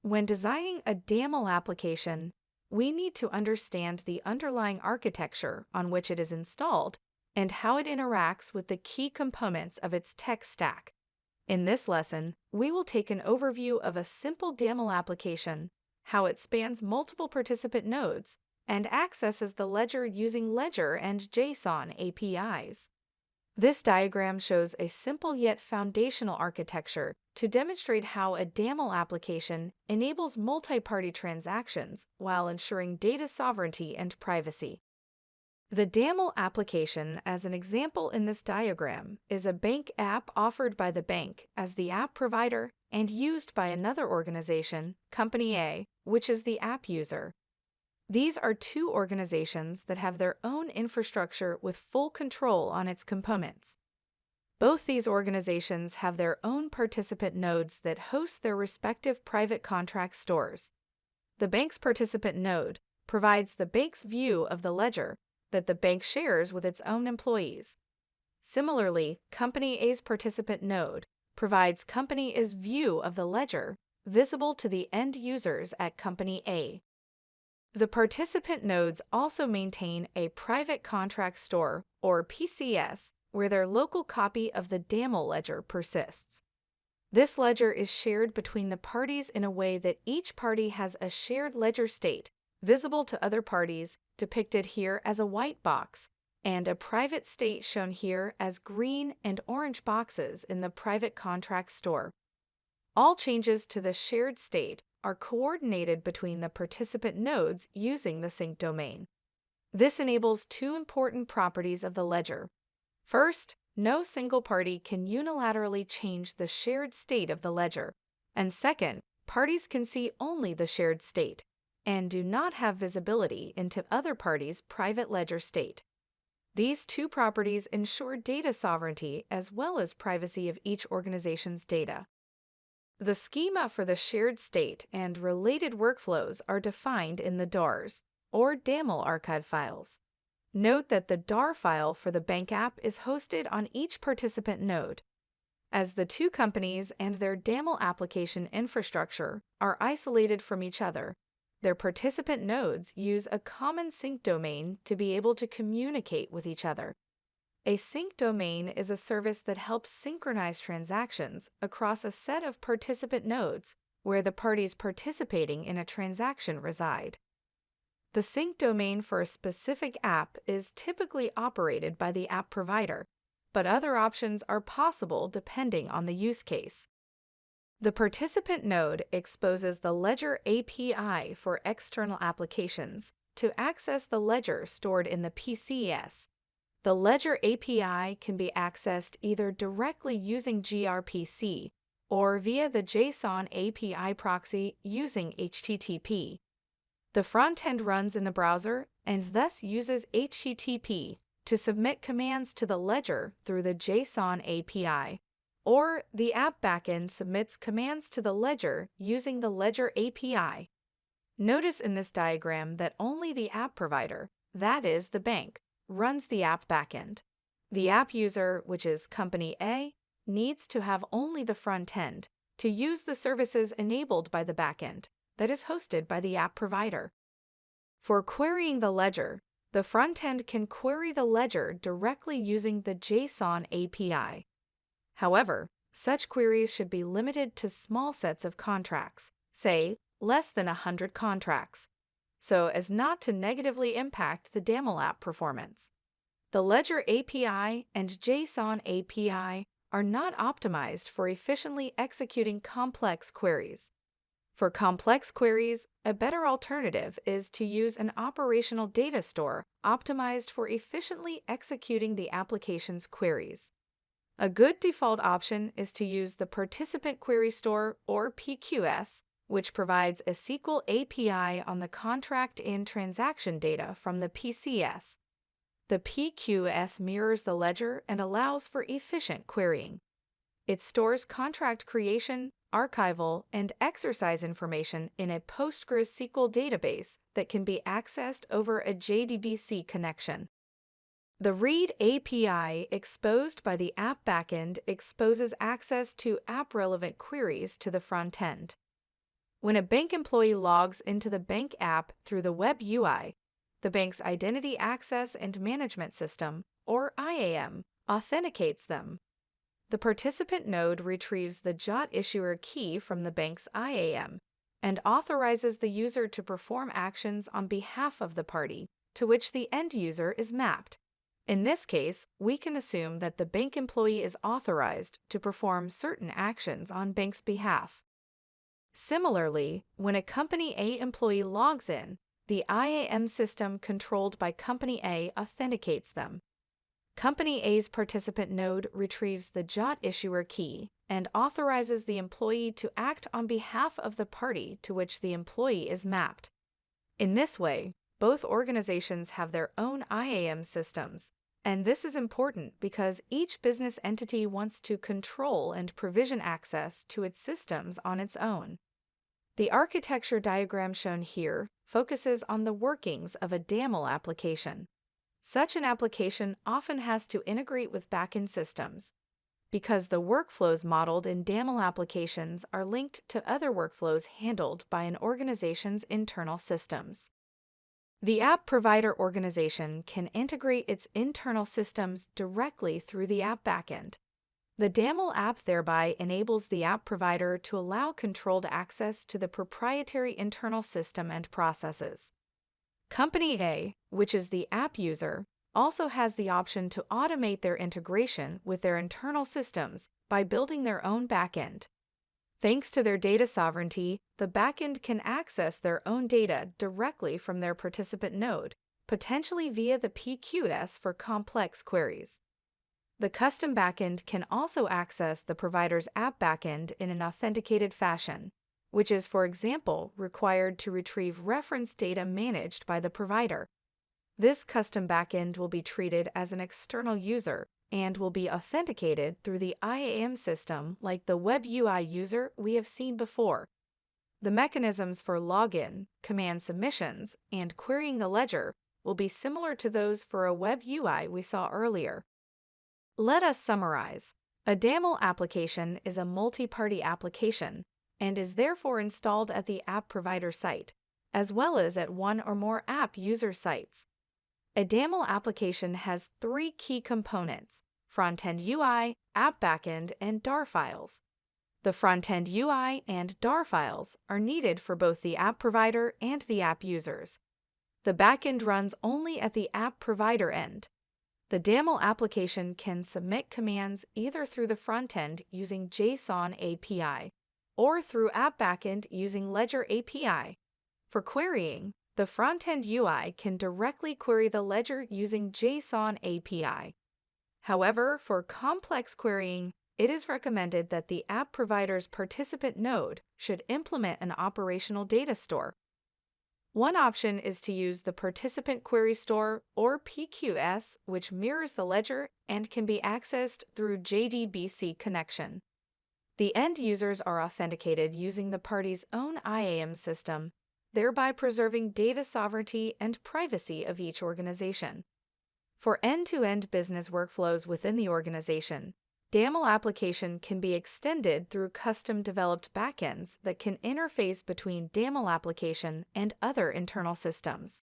When designing a Daml application, we need to understand the underlying architecture on which it is installed and how it interacts with the key components of its tech stack. In this lesson, we will take an overview of a simple Daml application, how it spans multiple participant nodes, and accesses the ledger using Ledger and JSON APIs. This diagram shows a simple yet foundational architecture to demonstrate how a Daml application enables multi-party transactions while ensuring data sovereignty and privacy. The Daml application, as an example in this diagram, is a bank app offered by the bank as the app provider and used by another organization, Company A, which is the app user. These are two organizations that have their own infrastructure with full control on its components. Both these organizations have their own participant nodes that host their respective private contract stores. The bank's participant node provides the bank's view of the ledger that the bank shares with its own employees. Similarly, Company A's participant node provides Company A's view of the ledger visible to the end users at Company A. The participant nodes also maintain a private contract store, or PCS, where their local copy of the Daml ledger persists. This ledger is shared between the parties in a way that each party has a shared ledger state, visible to other parties, depicted here as a white box, and a private state shown here as green and orange boxes in the private contract store. All changes to the shared state are coordinated between the participant nodes using the sync domain. This enables two important properties of the ledger. First, no single party can unilaterally change the shared state of the ledger. And second, parties can see only the shared state and do not have visibility into other parties' private ledger state. These two properties ensure data sovereignty as well as privacy of each organization's data. The schema for the shared state and related workflows are defined in the DARs, or Daml archive files. Note that the DAR file for the bank app is hosted on each participant node. As the two companies and their Daml application infrastructure are isolated from each other, their participant nodes use a common sync domain to be able to communicate with each other. A sync domain is a service that helps synchronize transactions across a set of participant nodes where the parties participating in a transaction reside. The sync domain for a specific app is typically operated by the app provider, but other options are possible depending on the use case. The participant node exposes the Ledger API for external applications to access the ledger stored in the PCS. The Ledger API can be accessed either directly using gRPC or via the JSON API proxy using HTTP. The front-end runs in the browser and thus uses HTTP to submit commands to the ledger through the JSON API, or the app backend submits commands to the ledger using the Ledger API. Notice in this diagram that only the app provider, that is, the bank, runs the app backend. The app user, which is Company A, needs to have only the front end to use the services enabled by the backend that is hosted by the app provider. For querying the ledger, the front end can query the ledger directly using the JSON API. However, such queries should be limited to small sets of contracts, say less than 100 contracts, so as not to negatively impact the Daml app performance. The Ledger API and JSON API are not optimized for efficiently executing complex queries. For complex queries, a better alternative is to use an operational data store optimized for efficiently executing the application's queries. A good default option is to use the Participant Query Store, or PQS, which provides a SQL API on the contract and transaction data from the PCS. The PQS mirrors the ledger and allows for efficient querying. It stores contract creation, archival, and exercise information in a PostgreSQL database that can be accessed over a JDBC connection. The Read API exposed by the app backend exposes access to app-relevant queries to the front end. When a bank employee logs into the bank app through the web UI, the bank's Identity Access and Management System, or IAM, authenticates them. The participant node retrieves the JOT issuer key from the bank's IAM and authorizes the user to perform actions on behalf of the party to which the end user is mapped. In this case, we can assume that the bank employee is authorized to perform certain actions on bank's behalf. Similarly, when a Company A employee logs in, the IAM system controlled by Company A authenticates them. Company A's participant node retrieves the JOT issuer key and authorizes the employee to act on behalf of the party to which the employee is mapped. In this way, both organizations have their own IAM systems, and this is important because each business entity wants to control and provision access to its systems on its own. The architecture diagram shown here focuses on the workings of a Daml application. Such an application often has to integrate with backend systems. Because the workflows modeled in Daml applications are linked to other workflows handled by an organization's internal systems. The app provider organization can integrate its internal systems directly through the app backend. The Daml app thereby enables the app provider to allow controlled access to the proprietary internal system and processes. Company A, which is the app user, also has the option to automate their integration with their internal systems by building their own backend. Thanks to their data sovereignty, the backend can access their own data directly from their participant node, potentially via the PQS for complex queries. The custom backend can also access the provider's app backend in an authenticated fashion, which is, for example, required to retrieve reference data managed by the provider. This custom backend will be treated as an external user and will be authenticated through the IAM system like the web UI user we have seen before. The mechanisms for login, command submissions, and querying the ledger will be similar to those for a web UI we saw earlier. Let us summarize. A Daml application is a multi-party application and is therefore installed at the app provider site, as well as at one or more app user sites. A Daml application has three key components: front-end UI, app backend, and DAR files. The front-end UI and DAR files are needed for both the app provider and the app users. The backend runs only at the app provider end. The Daml application can submit commands either through the front-end using JSON API or through app backend using Ledger API. For querying, the front-end UI can directly query the ledger using JSON API. However, for complex querying, it is recommended that the app provider's participant node should implement an operational data store. One option is to use the Participant Query Store, or PQS, which mirrors the ledger and can be accessed through JDBC connection. The end users are authenticated using the party's own IAM system, thereby preserving data sovereignty and privacy of each organization. For end-to-end business workflows within the organization, Daml application can be extended through custom-developed backends that can interface between Daml application and other internal systems.